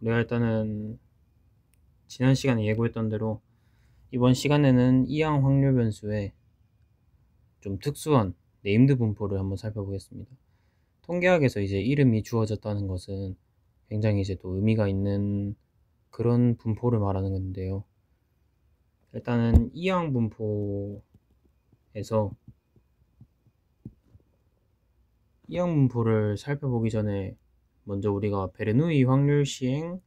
우리가 일단은 지난 시간에 예고했던 대로 이번 시간에는 이항 확률 변수의 좀 특수한 네임드 분포를 한번 살펴보겠습니다. 통계학에서 이제 이름이 주어졌다는 것은 굉장히 이제 또 의미가 있는 그런 분포를 말하는 건데요. 일단은 이항 분포에서 이항 분포를 살펴보기 전에 먼저 우리가 베르누이 확률 시행,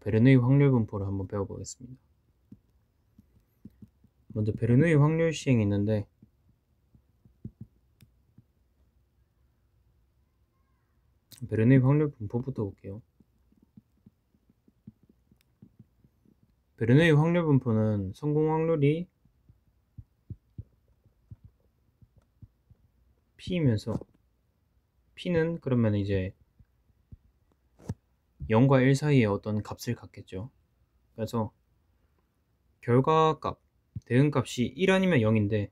베르누이 확률 분포를 한번 배워보겠습니다. 먼저 베르누이 확률 시행이 있는데 베르누이 확률 분포부터 볼게요. 베르누이 확률 분포는 성공 확률이 P이면서 P는 그러면 이제 0과 1 사이에 어떤 값을 갖겠죠. 그래서 결과값, 대응값이 1 아니면 0인데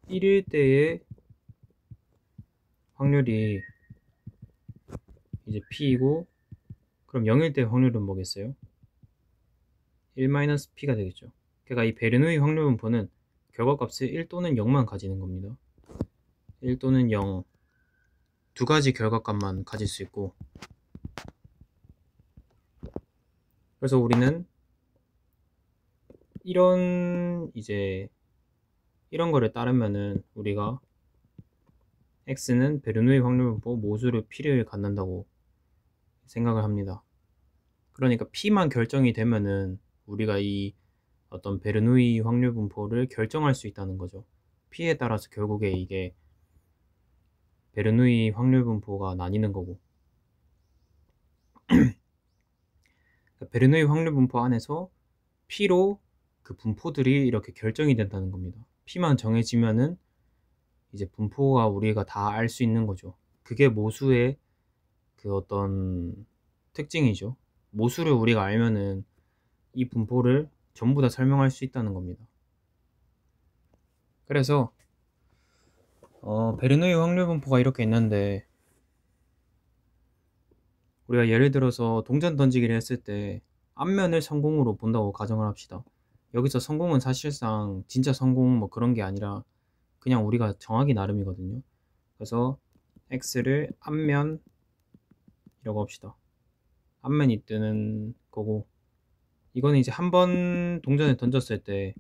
1일 때의 확률이 이제 P이고, 그럼 0일 때의 확률은 뭐겠어요? 1-P가 되겠죠. 그러니까 이 베르누이 확률 분포는 결과값을 1 또는 0만 가지는 겁니다. 1 또는 0, 두 가지 결과값만 가질 수 있고, 그래서 우리는 이런 거를 따르면은 우리가 X는 베르누이 확률 분포 모수를 P를 갖는다고 생각을 합니다. 그러니까 P만 결정이 되면은 우리가 이 어떤 베르누이 확률 분포를 결정할 수 있다는 거죠. P에 따라서 결국에 이게 베르누이 확률 분포가 나뉘는 거고, 베르누이 확률 분포 안에서 P로 그 분포들이 이렇게 결정이 된다는 겁니다. P만 정해지면은 이제 분포가 우리가 다 알 수 있는 거죠. 그게 모수의 그 어떤 특징이죠. 모수를 우리가 알면은 이 분포를 전부 다 설명할 수 있다는 겁니다. 그래서 베르누이 확률 분포가 이렇게 있는데, 우리가 예를 들어서 동전 던지기를 했을 때 앞면을 성공으로 본다고 가정을 합시다. 여기서 성공은 사실상 진짜 성공 그런 게 아니라 그냥 우리가 정하기 나름이거든요. 그래서 X를 앞면이라고 합시다. 앞면이 뜨는 거고, 이거는 이제 한 번 동전을 던졌을 때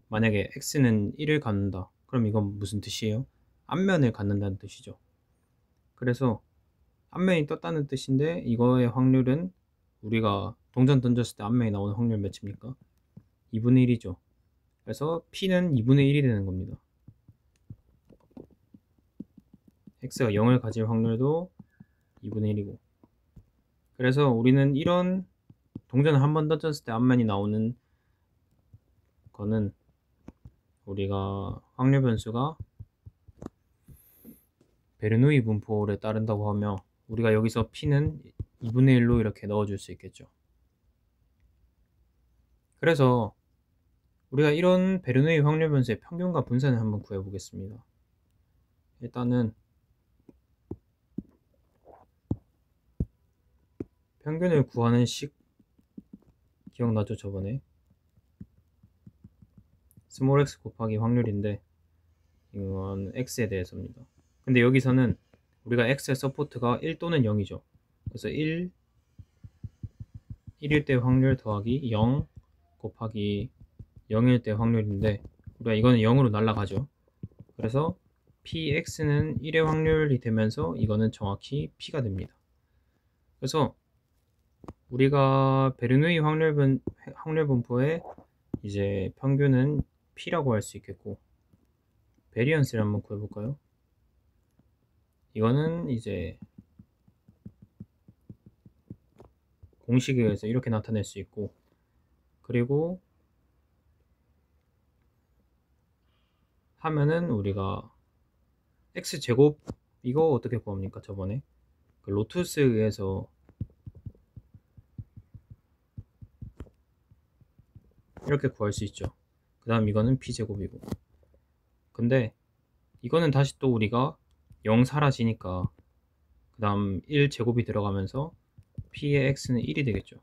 만약에 X는 1을 갖는다. 그럼 이건 무슨 뜻이에요? 앞면을 갖는다는 뜻이죠. 그래서 앞면이 떴다는 뜻인데, 이거의 확률은 우리가 동전 던졌을 때 앞면이 나오는 확률 몇입니까? 2분의 1이죠. 그래서 P는 2분의 1이 되는 겁니다. X가 0을 가질 확률도 2분의 1이고, 그래서 우리는 이런 동전을 한 번 던졌을 때 앞면이 나오는 거는 우리가 확률 변수가 베르누이 분포를 따른다고 하며, 우리가 여기서 P는 2분의 1로 이렇게 넣어줄 수 있겠죠. 그래서 우리가 이런 베르누이 확률 변수의 평균과 분산을 한번 구해보겠습니다. 일단은 평균을 구하는 식 기억나죠? 저번에 스몰 x 곱하기 확률인데, 이건 x에 대해서입니다. 근데 여기서는 우리가 x의 서포트가 1 또는 0이죠. 그래서 1일 때 확률 더하기 0 곱하기 0일 때 확률인데, 우리가 이거는 0으로 날아가죠. 그래서 px는 1의 확률이 되면서 이거는 정확히 p가 됩니다. 그래서 우리가 베르누이 확률 분포의 이제 평균은 p라고 할 수 있겠고, 베리언스를 한번 구해볼까요? 이거는 이제 공식에 의해서 이렇게 나타낼 수 있고, 그리고 하면은 우리가 x제곱, 이거 어떻게 구합니까? 저번에 그 로투스에 의해서 이렇게 구할 수 있죠. 그 다음 이거는 p제곱이고, 근데 이거는 다시 또 우리가 0 사라지니까 그 다음 1제곱이 들어가면서 p의 x는 1이 되겠죠.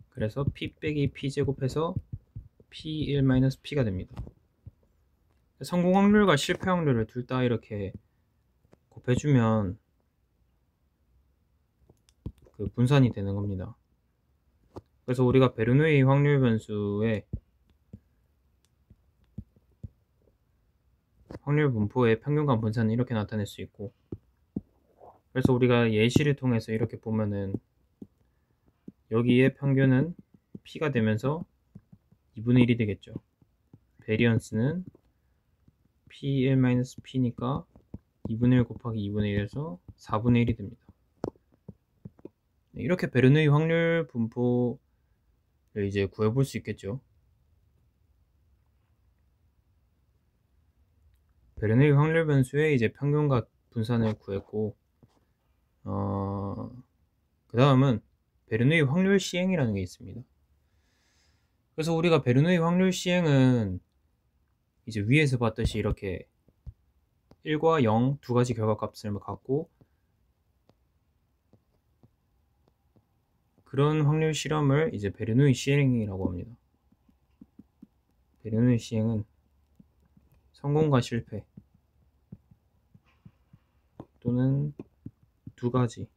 그래서 p 빼기 p 제곱해서 p1-p가 됩니다. 성공 확률과 실패 확률을 둘 다 이렇게 곱해주면 그 분산이 되는 겁니다. 그래서 우리가 베르누이 확률 변수의 확률 분포의 평균과 분산은 이렇게 나타낼 수 있고, 그래서 우리가 예시를 통해서 이렇게 보면은 여기에 평균은 p가 되면서 2분의 1이 되겠죠. 베리언스는 p1-p니까 2분의 1 곱하기 2분의 1에서 4분의 1이 됩니다. 이렇게 베르누이 확률 분포를 이제 구해볼 수 있겠죠. 베르누이 확률 변수의 이제 평균과 분산을 구했고, 그 다음은 베르누이 확률 시행이라는 게 있습니다. 그래서 우리가 베르누이 확률 시행은 이제 위에서 봤듯이 이렇게 1과 0 두 가지 결과값을 갖고 그런 확률 실험을 이제 베르누이 시행이라고 합니다. 베르누이 시행은 성공과 실패 또는 두 가지,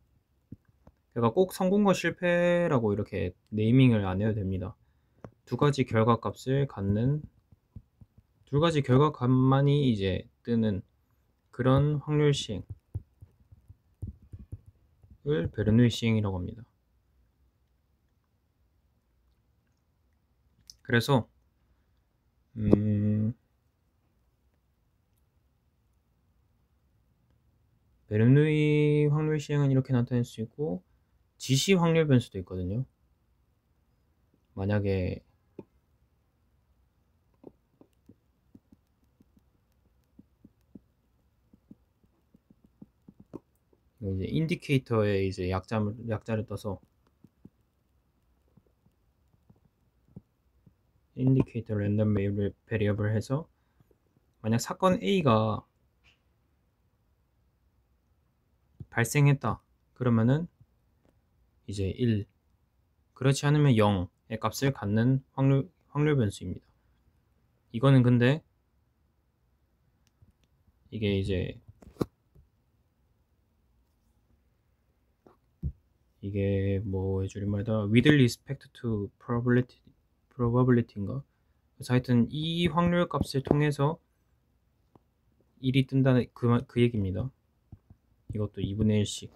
그러니까 꼭 성공과 실패라고 이렇게 네이밍을 안 해도 됩니다. 두 가지 결과값을 갖는, 두 가지 결과값만이 이제 뜨는 그런 확률 시행을 베르누이 시행이라고 합니다. 그래서 베르누이 확률 시행은 이렇게 나타낼 수 있고, 지시 확률 변수도 있거든요. 만약에 이제 인디케이터에 이제 약자를 떠서 인디케이터 랜덤 베리어블 해서 만약 사건 A가 발생했다 그러면은 이제 1, 그렇지 않으면 0의 값을 갖는 확률 변수입니다. 이거는 근데 이게 이제 이게 뭐의 줄임말이다, with respect to probability인가? 그래서 하여튼 이 확률 값을 통해서 1이 뜬다는 그 얘기입니다. 이것도 2분의 1씩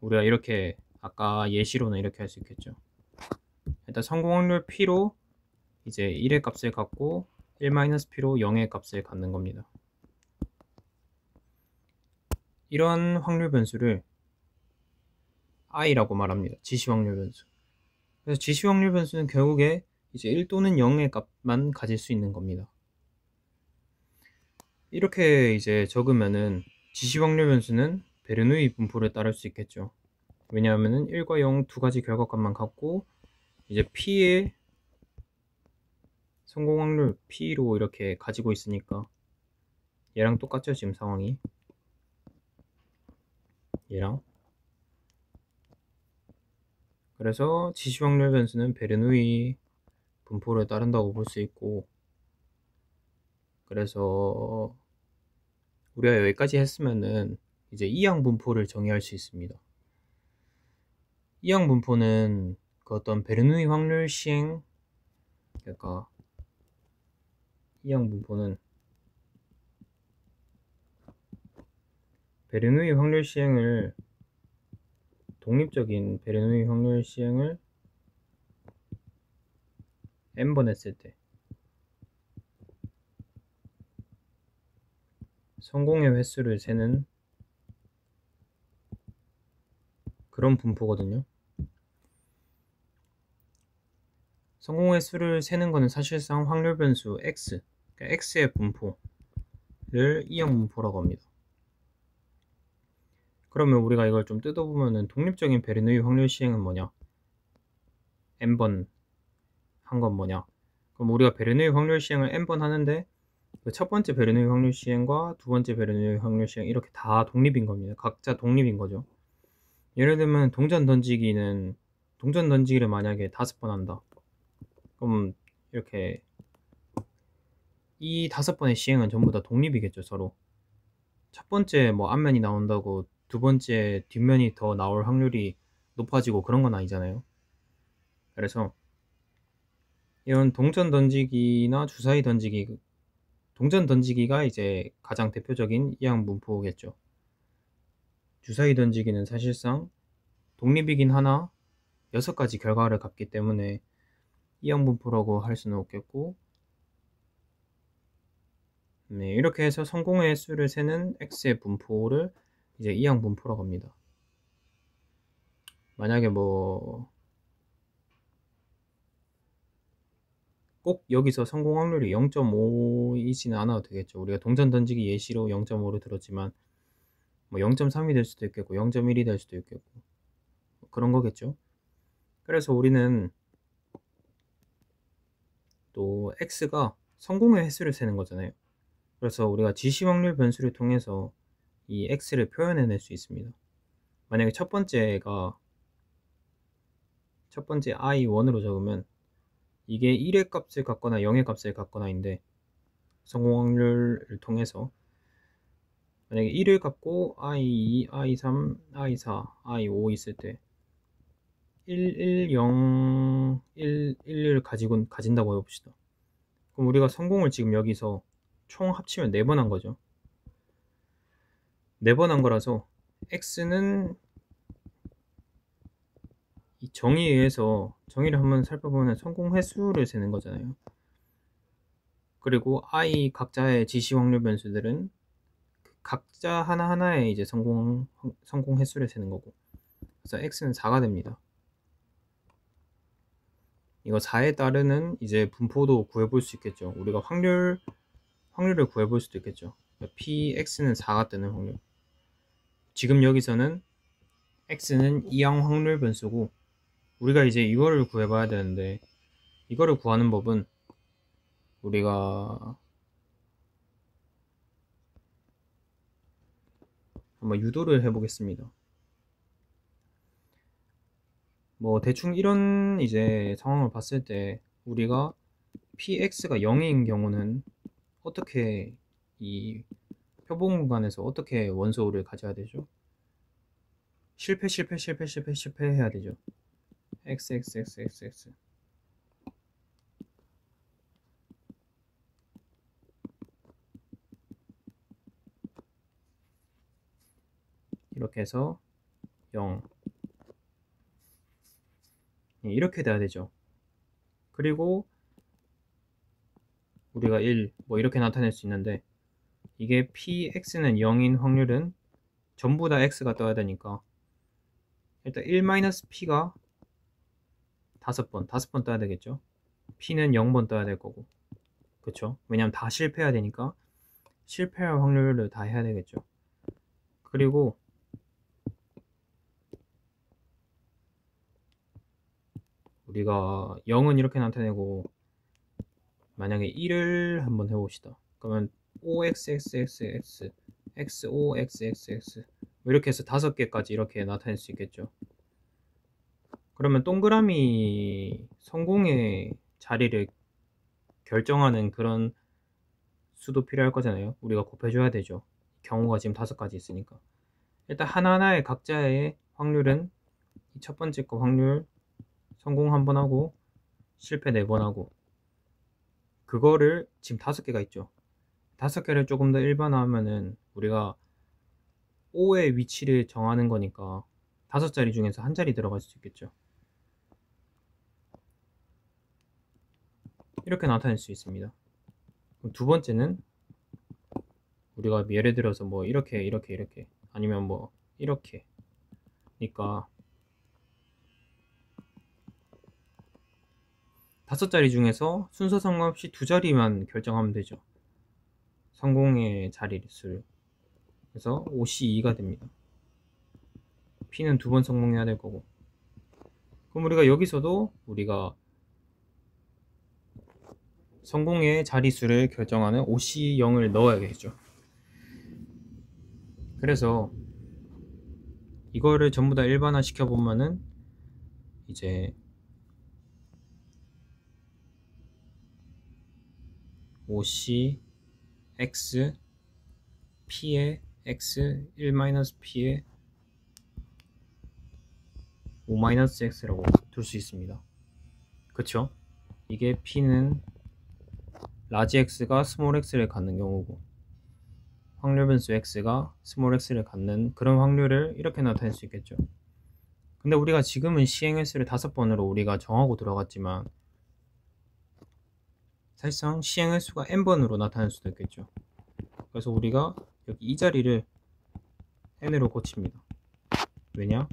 우리가 이렇게 아까 예시로는 이렇게 할 수 있겠죠. 일단 성공 확률 p로 이제 1의 값을 갖고 1-p로 0의 값을 갖는 겁니다. 이런 확률 변수를 i라고 말합니다. 지시 확률 변수. 그래서 지시 확률 변수는 결국에 이제 1 또는 0의 값만 가질 수 있는 겁니다. 이렇게 이제 적으면은 지시 확률 변수는 베르누이 분포를 따를 수 있겠죠. 왜냐하면은 1과 0 두 가지 결과값만 갖고 이제 p의 성공 확률 p로 이렇게 가지고 있으니까 얘랑 똑같죠. 지금 상황이 얘랑. 그래서 지시 확률 변수는 베르누이 분포를 따른다고 볼 수 있고, 그래서 우리가 여기까지 했으면은 이제 이항 분포를 정의할 수 있습니다. 이항 분포는 그 어떤 베르누이 확률 시행, 그러니까 이항 분포는 베르누이 확률 시행을, 독립적인 베르누이 확률 시행을 n번 했을 때 성공의 횟수를 세는 그런 분포거든요. 성공의 수를 세는 것은 사실상 확률 변수 x, 그러니까 x의 분포를 이항 분포라고 합니다. 그러면 우리가 이걸 좀 뜯어보면은 독립적인 베르누이 확률 시행은 뭐냐? n번 한 건 뭐냐? 그럼 우리가 베르누이 확률 시행을 n번 하는데 그 첫 번째 베르누이 확률 시행과 두 번째 베르누이 확률 시행 이렇게 다 독립인 겁니다. 각자 독립인 거죠. 예를 들면 동전 던지기를 만약에 5번 한다. 그럼 이렇게 이 5번의 시행은 전부 다 독립이겠죠, 서로. 첫 번째 뭐 앞면이 나온다고 두 번째 뒷면이 더 나올 확률이 높아지고 그런 건 아니잖아요. 그래서 이런 동전 던지기나 주사위 던지기, 동전 던지기가 이제 가장 대표적인 이항 분포겠죠. 주사위 던지기는 사실상 독립이긴 하나 6가지 결과를 갖기 때문에 이항 분포라고 할 수는 없겠고, 네, 이렇게 해서 성공의 수를 세는 x의 분포를 이제 이항 분포라고 합니다. 만약에 뭐 꼭 여기서 성공 확률이 0.5이지는 않아도 되겠죠. 우리가 동전 던지기 예시로 0.5를 들었지만 뭐 0.3이 될 수도 있겠고 0.1이 될 수도 있겠고 그런 거겠죠. 그래서 우리는 또 x가 성공의 횟수를 세는 거잖아요. 그래서 우리가 지시 확률 변수를 통해서 이 x를 표현해낼 수 있습니다. 만약에 첫 번째 i1으로 적으면 이게 1의 값을 갖거나 0의 값을 갖거나인데, 성공 확률을 통해서 만약에 1을 갖고 i2, i3, i4, i5 있을 때 1, 1, 0, 1, 1을 가진다고 해봅시다. 그럼 우리가 성공을 지금 여기서 총 합치면 4번 한 거죠. 4번 한 거라서 x는 이 정의에 의해서 정의를 한번 살펴보면 성공 횟수를 세는 거잖아요. 그리고 i 각자의 지시 확률 변수들은 각자 하나하나의 이제 성공 횟수를 세는 거고, 그래서 x는 4가 됩니다. 이거 4에 따르는 이제 분포도 구해볼 수 있겠죠. 우리가 확률을 구해볼 수도 있겠죠. px는 4가 뜨는 확률. 지금 여기서는 x는 이항 확률 변수고, 우리가 이제 이거를 구해봐야 되는데, 이거를 구하는 법은 우리가 한번 유도를 해보겠습니다. 뭐 대충 이런 이제 상황을 봤을 때 우리가 px가 0인 경우는 어떻게 이 표본 공간에서 어떻게 원소를 가져야 되죠? 실패 해야 되죠. xxxxx 이렇게 해서 0 이렇게 돼야 되죠. 그리고 우리가 1 뭐 이렇게 나타낼 수 있는데, 이게 px는 0인 확률은 전부 다 x가 떠야 되니까 일단 1-p가 5번 떠야 되겠죠. p는 0번 떠야 될 거고, 그쵸? 왜냐면 다 실패해야 되니까 실패할 확률을 다 해야 되겠죠. 그리고 우리가 0은 이렇게 나타내고, 만약에 1을 한번 해봅시다. 그러면 oxxxx xoxxx 이렇게 해서 5개까지 이렇게 나타낼 수 있겠죠. 그러면 동그라미 성공의 자리를 결정하는 그런 수도 필요할 거잖아요. 우리가 곱해줘야 되죠. 경우가 지금 5가지 있으니까. 일단 하나하나의 각자의 확률은 첫 번째 거 확률 성공 1번 하고 실패 4번 하고, 그거를 지금 5개가 있죠. 5개를 조금 더 일반화하면은 우리가 O의 위치를 정하는 거니까 5자리 중에서 한 자리 들어갈 수 있겠죠. 이렇게 나타낼 수 있습니다. 그럼 두 번째는 우리가 예를 들어서 뭐 이렇게 아니면 뭐 이렇게, 그러니까 5자리 중에서 순서 상관없이 2자리만 결정하면 되죠. 성공의 자리수를. 그래서 5C2가 됩니다. P는 2번 성공해야 될 거고. 그럼 우리가 여기서도 우리가 성공의 자리수를 결정하는 OC0을 넣어야겠죠. 그래서 이거를 전부 다 일반화 시켜보면은 이제 OC X P의 X 1-P의 5-X라고 둘 수 있습니다. 그쵸? 이게 P는 라지 X가 스몰 x를 갖는 경우고, 확률 변수 X가 스몰 x를 갖는 그런 확률을 이렇게 나타낼 수 있겠죠. 근데 우리가 지금은 시행횟수를 5번으로 우리가 정하고 들어갔지만 사실상 시행횟수가 n번으로 나타날 수도 있겠죠. 그래서 우리가 여기 이 자리를 n으로 고칩니다. 왜냐?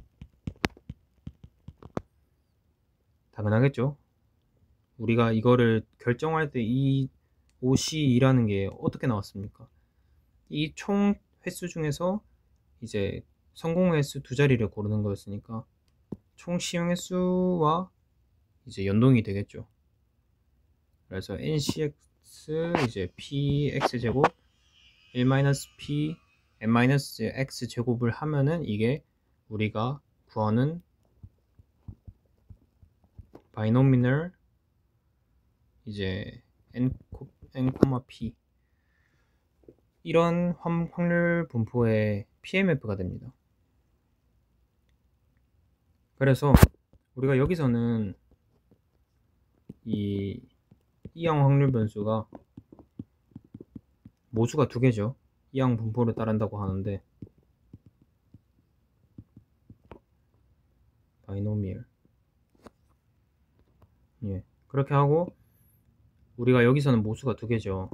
당연하겠죠. 우리가 이거를 결정할 때 이 OC라는 게 어떻게 나왔습니까? 이 총 횟수 중에서 이제 성공 횟수 두 자리를 고르는 거였으니까 총 시행 횟수와 이제 연동이 되겠죠. 그래서 ncx 이제 px 제곱 1-p n-x 제곱을 하면은 이게 우리가 구하는 바이노미널 이제 n, p 이런 확률 분포의 PMF가 됩니다. 그래서 우리가 여기서는 이 이항 확률 변수가 모수가 두 개죠. 이항 분포를 따른다고 하는데 바이노미얼 그렇게 하고 우리가 여기서는 모수가 두 개죠.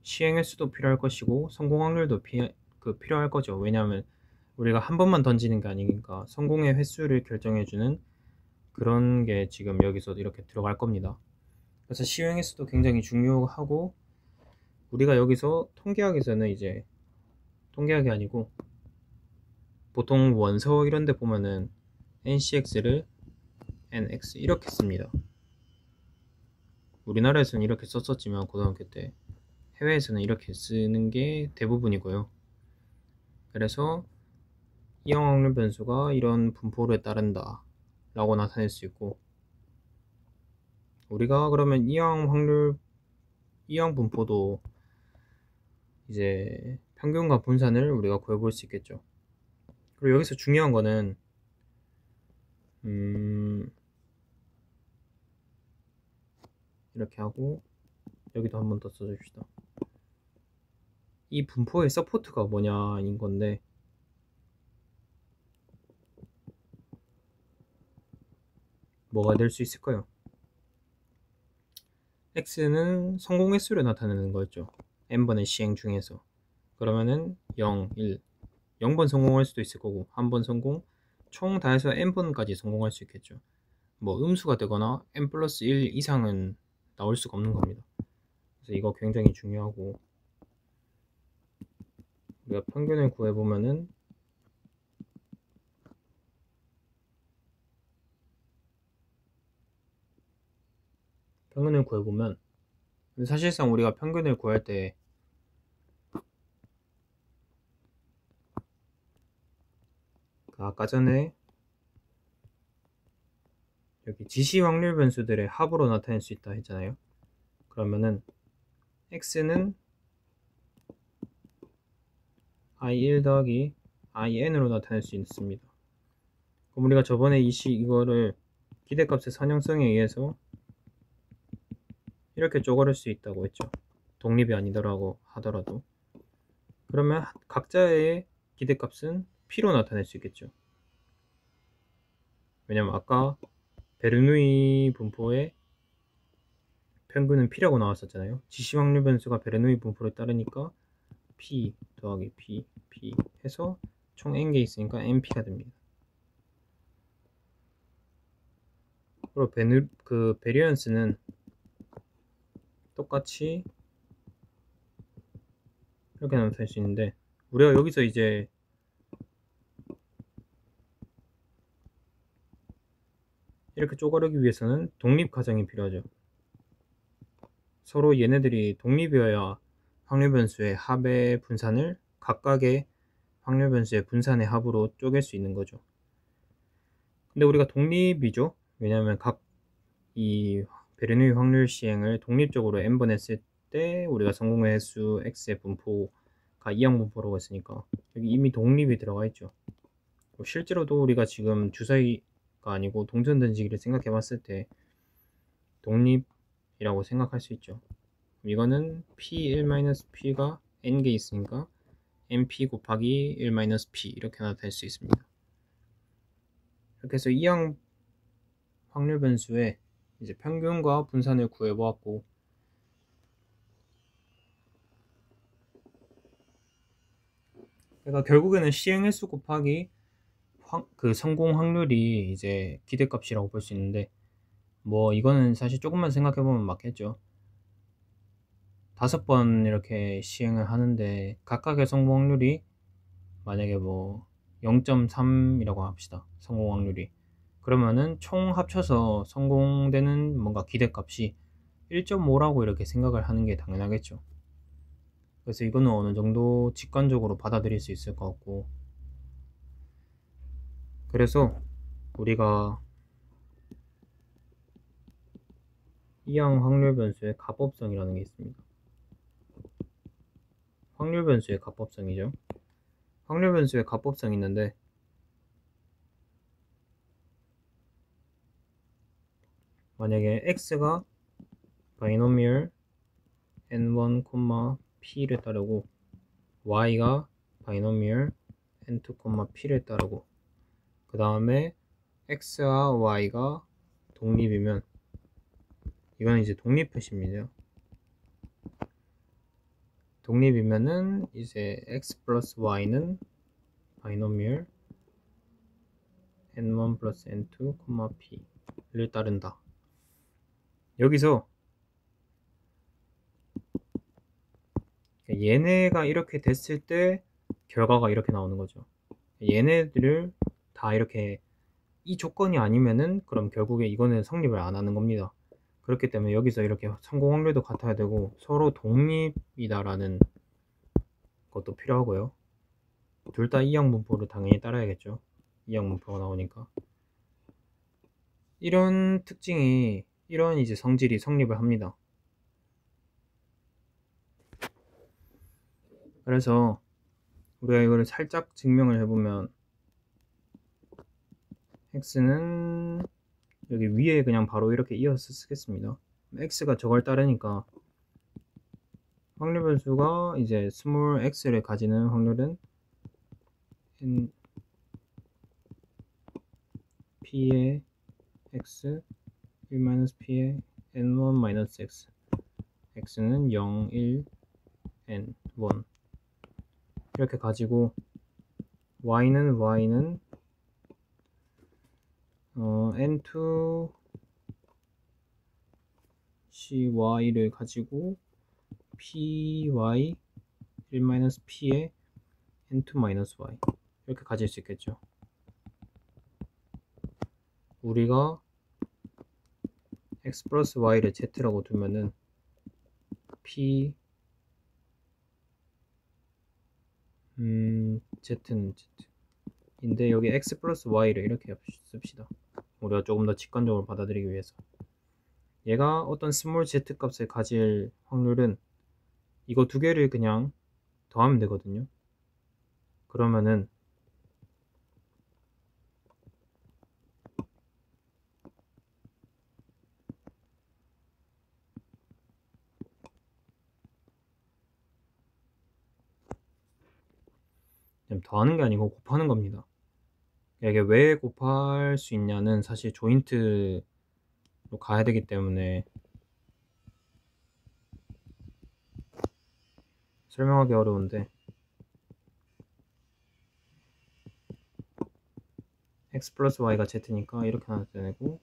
시행 횟수도 필요할 것이고 성공 확률도 필요할 거죠. 왜냐하면 우리가 한 번만 던지는 게 아니니까 성공의 횟수를 결정해주는 그런 게 지금 여기서 이렇게 들어갈 겁니다. 그래서 시행 횟수도 굉장히 중요하고, 우리가 여기서 통계학에서는 이제 통계학이 아니고 보통 원서 이런 데 보면은 ncx를 nx 이렇게 씁니다. 우리나라에서는 이렇게 썼었지만 고등학교 때 해외에서는 이렇게 쓰는 게 대부분이고요. 그래서 이항 확률 변수가 이런 분포를 따른다 라고 나타낼 수 있고, 우리가 그러면 이항 분포도 이제 평균과 분산을 우리가 구해볼 수 있겠죠. 그리고 여기서 중요한 거는 이렇게 하고 여기도 한 번 더 써줍시다. 이 분포의 서포트가 뭐냐인 건데, 뭐가 될 수 있을까요? x는 성공 횟수를 나타내는 거였죠. n번의 시행 중에서. 그러면은 0, 1, 0번 성공할 수도 있을 거고, 한 번 성공, 총 다 해서 n번까지 성공할 수 있겠죠. 뭐 음수가 되거나 n 플러스 1 이상은 나올 수가 없는 겁니다. 그래서 이거 굉장히 중요하고, 우리가 평균을 구해보면은 사실상 우리가 평균을 구할 때 아까 전에 여기 지시 확률 변수들의 합으로 나타낼 수 있다 했잖아요. 그러면은 x는 i1 더하기 in으로 나타낼 수 있습니다. 그럼 우리가 저번에 이거를 기대값의 선형성에 의해서 이렇게 쪼그릴 수 있다고 했죠. 독립이 아니더라고 하더라도. 그러면 각자의 기대값은 p로 나타낼 수 있겠죠. 왜냐면 아까 베르누이 분포의 평균은 p라고 나왔었잖아요. 지시 확률 변수가 베르누이 분포를 따르니까 p 더하기 p 해서 총 n개 있으니까 np가 됩니다. 그리고 베리언스는 똑같이 이렇게 나타낼 수 있는데, 우리가 여기서 이제 이렇게 쪼가르기 위해서는 독립 가정이 필요하죠. 서로 얘네들이 독립이어야 확률 변수의 합의 분산을 각각의 확률 변수의 분산의 합으로 쪼갤 수 있는 거죠. 근데 우리가 독립이죠. 왜냐하면 각 이 베르누이 확률 시행을 독립적으로 n번 했을 때 우리가 성공의 횟수 x의 분포가 이항 분포라고 했으니까 여기 이미 독립이 들어가 있죠. 실제로도 우리가 지금 주사위가 아니고 동전 던지기를 생각해 봤을 때 독립이라고 생각할 수 있죠. 이거는 p1-p가 n개 있으니까 np 곱하기 1-p 이렇게 나타낼 수 있습니다. 이렇게 해서 이항 확률 변수의 이제 평균과 분산을 구해 보았고, 그러니까 결국에는 시행 횟수 곱하기 그 성공 확률이 이제 기대값이라고 볼 수 있는데, 뭐 이거는 사실 조금만 생각해 보면 맞겠죠. 5번 이렇게 시행을 하는데 각각의 성공 확률이 만약에 뭐 0.3이라고 합시다. 성공 확률이. 그러면은 총 합쳐서 성공되는 뭔가 기대값이 1.5라고 이렇게 생각을 하는 게 당연하겠죠. 그래서 이거는 어느 정도 직관적으로 받아들일 수 있을 것 같고, 그래서 우리가 이항 확률 변수의 가법성이라는 게 있습니다. 확률 변수의 가법성이죠. 확률 변수의 가법성이 있는데, 만약에 x가 바이노미얼 n1, p를 따르고 y가 바이노미얼 n2, p를 따르고 그 다음에 x와 y가 독립이면, 이건 이제 독립 표시입니다. 독립이면은 이제 x 플러스 y는 바이노미얼 n1 플러스 n2, p를 따른다. 여기서 얘네가 이렇게 됐을 때 결과가 이렇게 나오는 거죠. 얘네들을 다 이렇게 이 조건이 아니면은 그럼 결국에 이거는 성립을 안 하는 겁니다. 그렇기 때문에 여기서 이렇게 성공 확률도 같아야 되고 서로 독립이다라는 것도 필요하고요. 둘 다 이항 분포를 당연히 따라야겠죠. 이항 분포가 나오니까. 이런 특징이, 이런 이제 성질이 성립을 합니다. 그래서 우리가 이거를 살짝 증명을 해보면, x는 여기 위에 그냥 바로 이렇게 이어서 쓰겠습니다. x가 저걸 따르니까 확률 변수가 이제 스몰 x를 가지는 확률은 n p의 x 1-p의 n1-x, x는 0, 1, n, 1 이렇게 가지고 y는 n2 cy를 가지고 py 1-p의 n2-y 이렇게 가질 수 있겠죠. 우리가 x 플러스 y를 z라고 두면은 p z는 z 인데 여기 x 플러스 y를 이렇게 씁시다. 우리가 조금 더 직관적으로 받아들이기 위해서. 얘가 어떤 스몰 z 값을 가질 확률은 이거 두 개를 그냥 더하면 되거든요. 그러면은 더하는 게 아니고 곱하는 겁니다. 이게 왜 곱할 수 있냐는 사실 조인트로 가야 되기 때문에 설명하기 어려운데, x 플러스 y가 z니까 이렇게 나타내고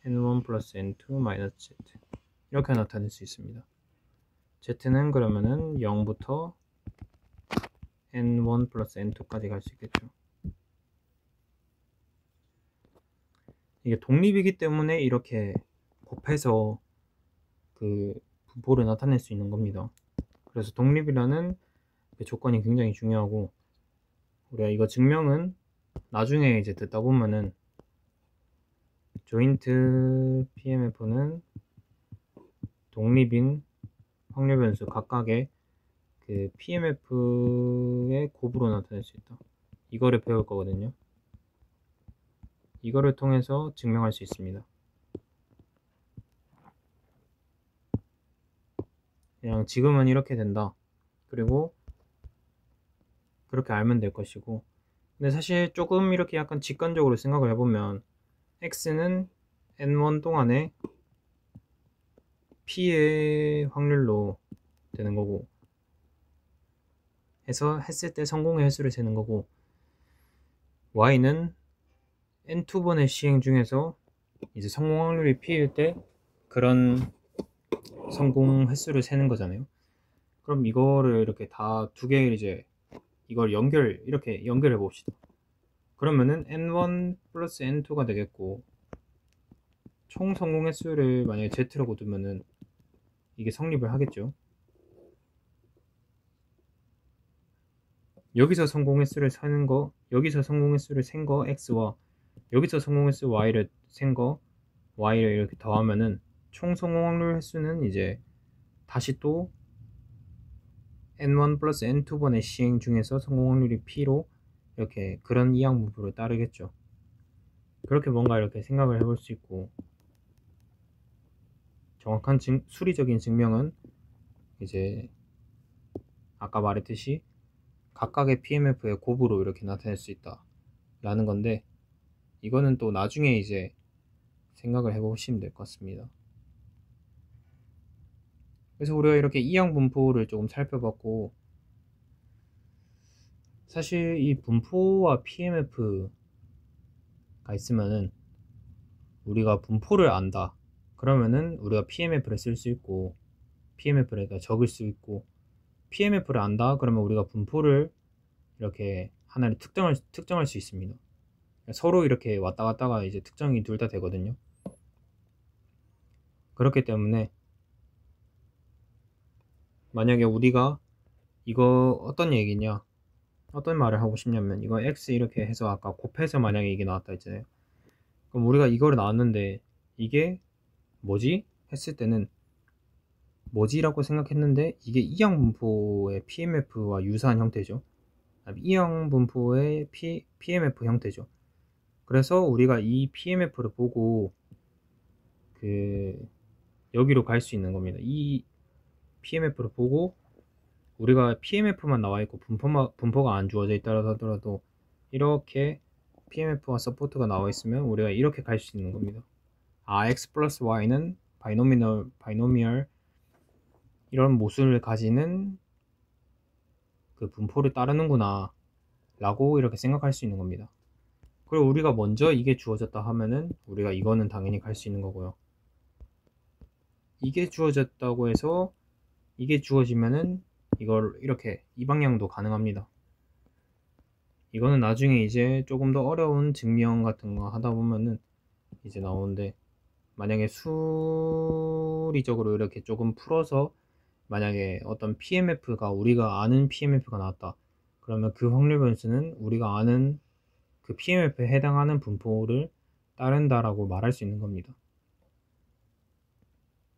n1 플러스 n2 마이너스 z 이렇게 나타낼 수 있습니다. z는 그러면은 0부터 n1 플러스 n2까지 갈 수 있겠죠. 이게 독립이기 때문에 이렇게 곱해서 그 분포를 나타낼 수 있는 겁니다. 그래서 독립이라는 그 조건이 굉장히 중요하고, 우리가 이거 증명은 나중에 이제 듣다 보면은 조인트 PMF는 독립인 확률 변수 각각의 그 PMF의 곱으로 나타낼 수 있다. 이거를 배울 거거든요. 이거를 통해서 증명할 수 있습니다. 그냥 지금은 이렇게 된다. 그리고 그렇게 알면 될 것이고, 근데 사실 조금 이렇게 약간 직관적으로 생각을 해보면 x는 n1 동안에 p의 확률로 되는 거고 해서 했을 때 성공의 횟수를 세는 거고, y는 n2번의 시행 중에서 이제 성공 확률이 p일 때 그런 성공 횟수를 세는 거잖아요. 그럼 이거를 이렇게 다 두 개를 이제 이걸 이렇게 연결해 봅시다. 그러면은 n1 플러스 n2가 되겠고, 총 성공 횟수를 만약에 z라고 두면은 이게 성립을 하겠죠. 여기서 성공 횟수를 세는 거, 여기서 성공 횟수를 센 거 x와 여기서 성공 횟수 y를 센 거 y를 이렇게 더하면은 총 성공 확률 횟수는 이제 다시 또 n1 플러스 n2번의 시행 중에서 성공 확률이 p로 이렇게 그런 이항분포를 따르겠죠. 그렇게 뭔가 이렇게 생각을 해볼 수 있고, 정확한 수리적인 증명은 이제 아까 말했듯이 각각의 PMF의 곱으로 이렇게 나타낼 수 있다 라는 건데, 이거는 또 나중에 이제 생각을 해보시면 될 것 같습니다. 그래서 우리가 이렇게 이항 분포를 조금 살펴봤고, 사실 이 분포와 PMF가 있으면은 우리가 분포를 안다 그러면은 우리가 PMF를 쓸 수 있고, PMF를 적을 수 있고, PMF를 안다 그러면 우리가 분포를 이렇게 하나를 특정할 수 있습니다. 서로 이렇게 왔다 갔다가 이제 특정이 둘 다 되거든요. 그렇기 때문에 만약에 우리가 이거 어떤 얘기냐, 어떤 말을 하고 싶냐면, 이거 x 이렇게 해서 아까 곱해서 만약에 이게 나왔다 했잖아요. 그럼 우리가 이거를 나왔는데 이게 뭐지? 했을 때는 뭐지라고 생각했는데 이게 이항분포의 PMF와 유사한 형태죠. 이항분포의 PMF 형태죠. 그래서 우리가 이 PMF를 보고 여기로 갈 수 있는 겁니다. 이 PMF를 보고 우리가 PMF만 나와 있고 분포가 안 주어져 있다 하더라도 이렇게 PMF와 서포트가 나와 있으면 우리가 이렇게 갈 수 있는 겁니다. x 플러스 y는 바이노미얼 이런 모순을 가지는 그 분포를 따르는구나 라고 이렇게 생각할 수 있는 겁니다. 그리고 우리가 먼저 이게 주어졌다 하면은 우리가 이거는 당연히 갈 수 있는 거고요. 이게 주어졌다고 해서 이게 주어지면은 이걸 이렇게 이 방향도 가능합니다. 이거는 나중에 이제 조금 더 어려운 증명 같은 거 하다 보면은 이제 나오는데, 만약에 수리적으로 이렇게 조금 풀어서 만약에 어떤 PMF가 우리가 아는 PMF가 나왔다 그러면 그 확률 변수는 우리가 아는 그 PMF에 해당하는 분포를 따른다라고 말할 수 있는 겁니다.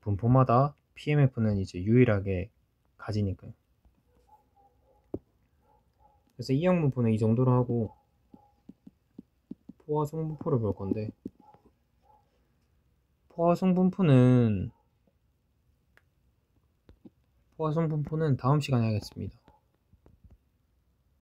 분포마다 PMF는 이제 유일하게 가지니까요. 그래서 이항 분포는 이 정도로 하고 포화성 분포를 볼 건데, 포화성 분포는 다음 시간에 하겠습니다.